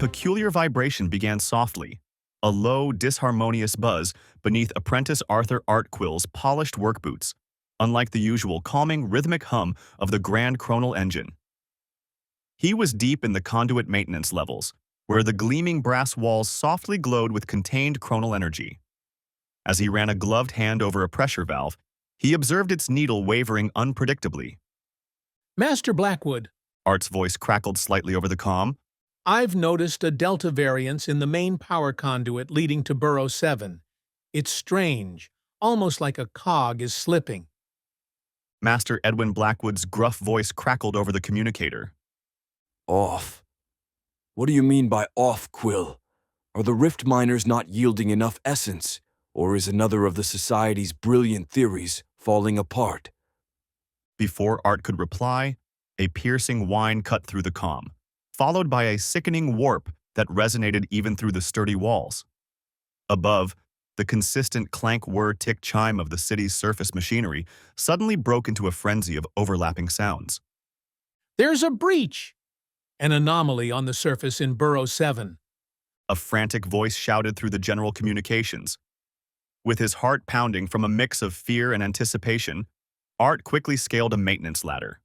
peculiar vibration began softly, a low, disharmonious buzz beneath Apprentice Art Quill's polished work boots, unlike the usual calming, rhythmic hum of the Grand Chronal Engine. He was deep in the conduit maintenance levels, where the gleaming brass walls softly glowed with contained chronal energy. As he ran a gloved hand over a pressure valve, he observed its needle wavering unpredictably. Master Blackwood, Art's voice crackled slightly over the comm. I've noticed a delta variance in the main power conduit leading to Borough-7. It's strange, almost like a cog is slipping. Master Edwin Blackwood's gruff voice crackled over the communicator. Off. What do you mean by off, Quill? Are the rift miners not yielding enough essence, or is another of the Society's brilliant theories falling apart? Before Art could reply, a piercing whine cut through the comm, followed by a sickening warp that resonated even through the sturdy walls. Above, the consistent clank-whir-tick chime of the city's surface machinery suddenly broke into a frenzy of overlapping sounds. There's a breach! An anomaly on the surface in Borough-7. A frantic voice shouted through the general communications. With his heart pounding from a mix of fear and anticipation, Art quickly scaled a maintenance ladder.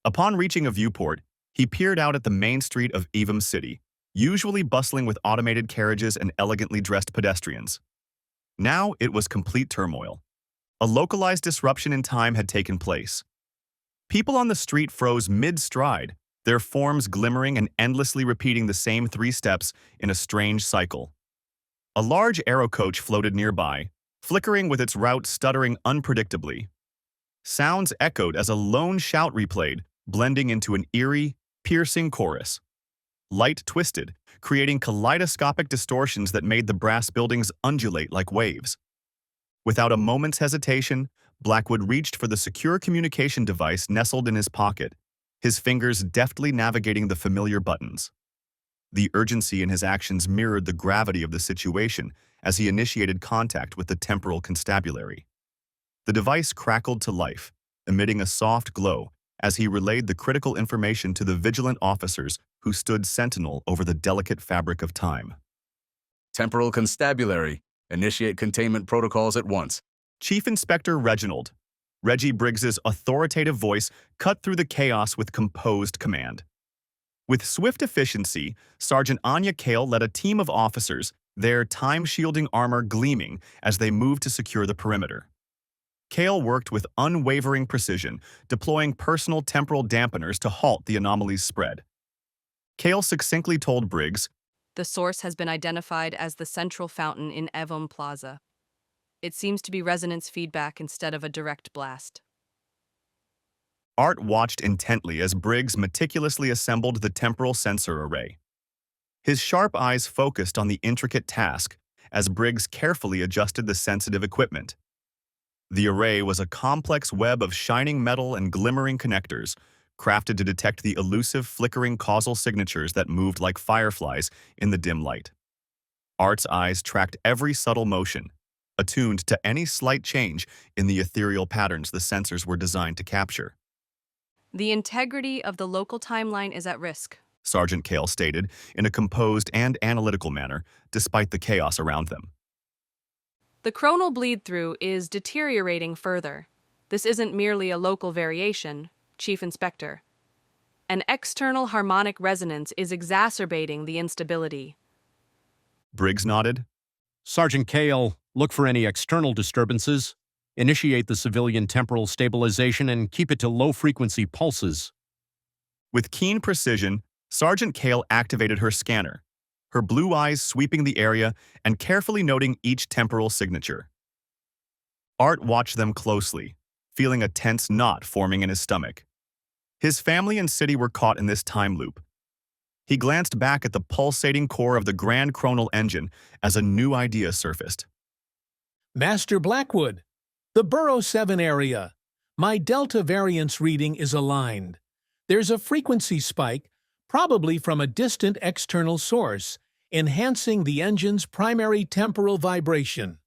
Upon reaching a viewport, he peered out at the main street of Evam City, usually bustling with automated carriages and elegantly dressed pedestrians. Now it was complete turmoil. A localized disruption in time had taken place. People on the street froze mid-stride, their forms glimmering and endlessly repeating the same 3 steps in a strange cycle. A large aero coach floated nearby, flickering with its route stuttering unpredictably. Sounds echoed as a lone shout replayed, blending into an eerie, piercing chorus. Light twisted, creating kaleidoscopic distortions that made the brass buildings undulate like waves. Without a moment's hesitation, Blackwood reached for the secure communication device nestled in his pocket, his fingers deftly navigating the familiar buttons. The urgency in his actions mirrored the gravity of the situation as he initiated contact with the Temporal Constabulary. The device crackled to life, emitting a soft glow as he relayed the critical information to the vigilant officers who stood sentinel over the delicate fabric of time. Temporal Constabulary, initiate containment protocols at once. Chief Inspector Reginald Briggs's authoritative voice cut through the chaos with composed command. With swift efficiency, Sergeant Anya Kael led a team of officers, their time-shielding armor gleaming as they moved to secure the perimeter. Kael worked with unwavering precision, deploying personal temporal dampeners to halt the anomaly's spread. Kael succinctly told Briggs, "The source has been identified as the central fountain in Evam Plaza. It seems to be resonance feedback instead of a direct blast." Art watched intently as Briggs meticulously assembled the temporal sensor array. His sharp eyes focused on the intricate task as Briggs carefully adjusted the sensitive equipment. The array was a complex web of shining metal and glimmering connectors, crafted to detect the elusive, flickering causal signatures that moved like fireflies in the dim light. Art's eyes tracked every subtle motion, attuned to any slight change in the ethereal patterns the sensors were designed to capture. "The integrity of the local timeline is at risk," Sergeant Kael stated in a composed and analytical manner, despite the chaos around them. "The chronal bleed-through is deteriorating further. This isn't merely a local variation, Chief Inspector. An external harmonic resonance is exacerbating the instability." Briggs nodded. Sergeant Kael, look for any external disturbances. Initiate the civilian temporal stabilization and keep it to low-frequency pulses. With keen precision, Sergeant Kael activated her scanner, her blue eyes sweeping the area and carefully noting each temporal signature. Art watched them closely, feeling a tense knot forming in his stomach. His family and city were caught in this time loop. He glanced back at the pulsating core of the Grand Chronal Engine as a new idea surfaced. Master Blackwood, the Borough-7 area. My delta variance reading is aligned. There's a frequency spike, probably from a distant external source, enhancing the engine's primary temporal vibration.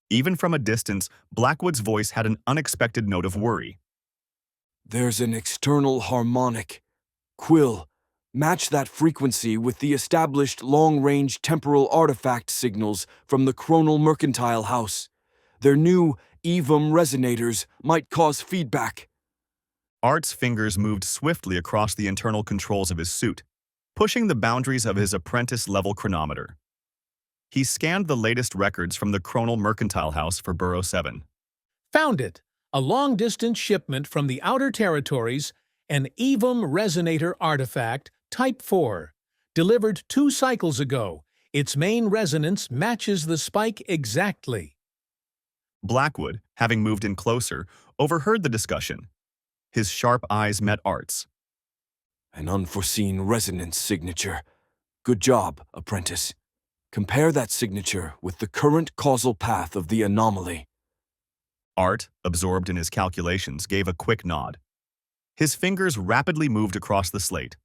Even from a distance, Blackwood's voice had an unexpected note of worry. There's an external harmonic. Quill, Match that frequency with the established long-range temporal artifact signals from the Chronal Mercantile House. Their new EVM resonators might cause feedback. Art's fingers moved swiftly across the internal controls of his suit, pushing the boundaries of his apprentice-level chronometer. He scanned the latest records from the Chronal Mercantile House for Borough-7. Found it. A long-distance shipment from the Outer Territories, an EVM resonator artifact, Type 4, delivered 2 cycles ago. Its main resonance matches the spike exactly. Blackwood, having moved in closer, overheard the discussion. His sharp eyes met Art's. An unforeseen resonance signature. Good job, Apprentice. Compare that signature with the current causal path of the anomaly. Art, absorbed in his calculations, gave a quick nod. His fingers rapidly moved across the slate.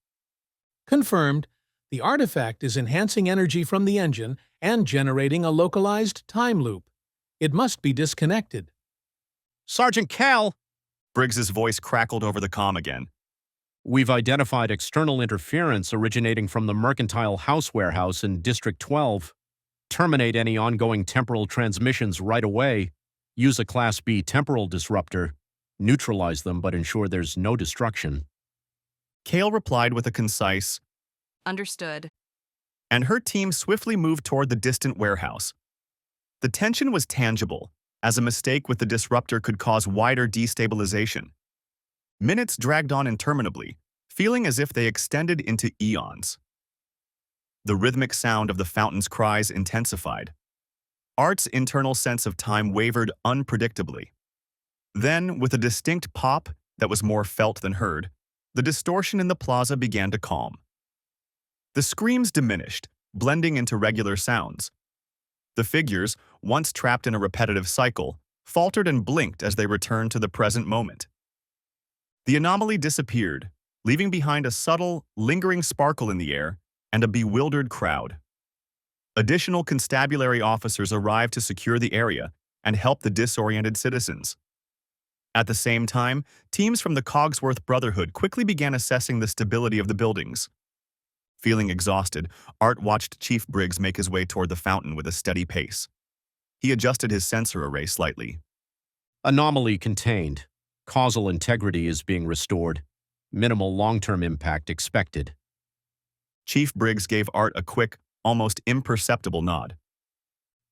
Confirmed. The artifact is enhancing energy from the engine and generating a localized time loop. It must be disconnected. Sergeant Kael, Briggs's voice crackled over the comm again. we've identified external interference originating from the Mercantile House warehouse in District 12. Terminate any ongoing temporal transmissions right away. Use a Class B temporal disruptor. Neutralize them, but ensure there's no destruction. Kael replied with a concise, Understood. and her team swiftly moved toward the distant warehouse. The tension was tangible, as a mistake with the disruptor could cause wider destabilization. Minutes dragged on interminably, feeling as if they extended into eons. The rhythmic sound of the fountain's cries intensified. Art's internal sense of time wavered unpredictably. Then, with a distinct pop that was more felt than heard, the distortion in the plaza began to calm. The screams diminished, blending into regular sounds. The figures, once trapped in a repetitive cycle, faltered and blinked as they returned to the present moment. The anomaly disappeared, leaving behind a subtle, lingering sparkle in the air and a bewildered crowd. Additional constabulary officers arrived to secure the area and help the disoriented citizens. At the same time, teams from the Cogswell Brotherhood quickly began assessing the stability of the buildings. Feeling exhausted, Art watched Chief Briggs make his way toward the fountain with a steady pace. He adjusted his sensor array slightly. Anomaly contained. Causal integrity is being restored. Minimal long-term impact expected. Chief Briggs gave Art a quick, almost imperceptible nod.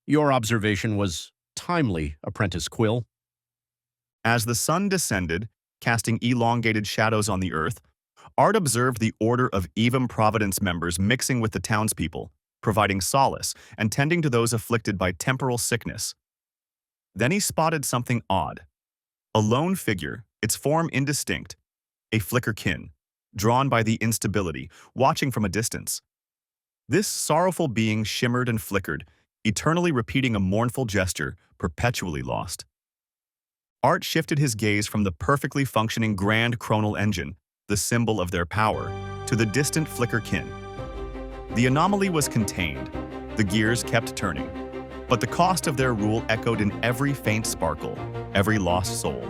Your observation was timely, Apprentice Quill. As the sun descended, casting elongated shadows on the earth, Art observed the order of Evum Providence members mixing with the townspeople, providing solace and tending to those afflicted by temporal sickness. Then he spotted something odd. A lone figure, its form indistinct, a flickerkin, drawn by the instability, watching from a distance. This sorrowful being shimmered and flickered, eternally repeating a mournful gesture, perpetually lost. Art shifted his gaze from the perfectly functioning Grand Chronal Engine, the symbol of their power, to the distant flickerkin. The anomaly was contained, the gears kept turning, but the cost of their rule echoed in every faint sparkle, every lost soul.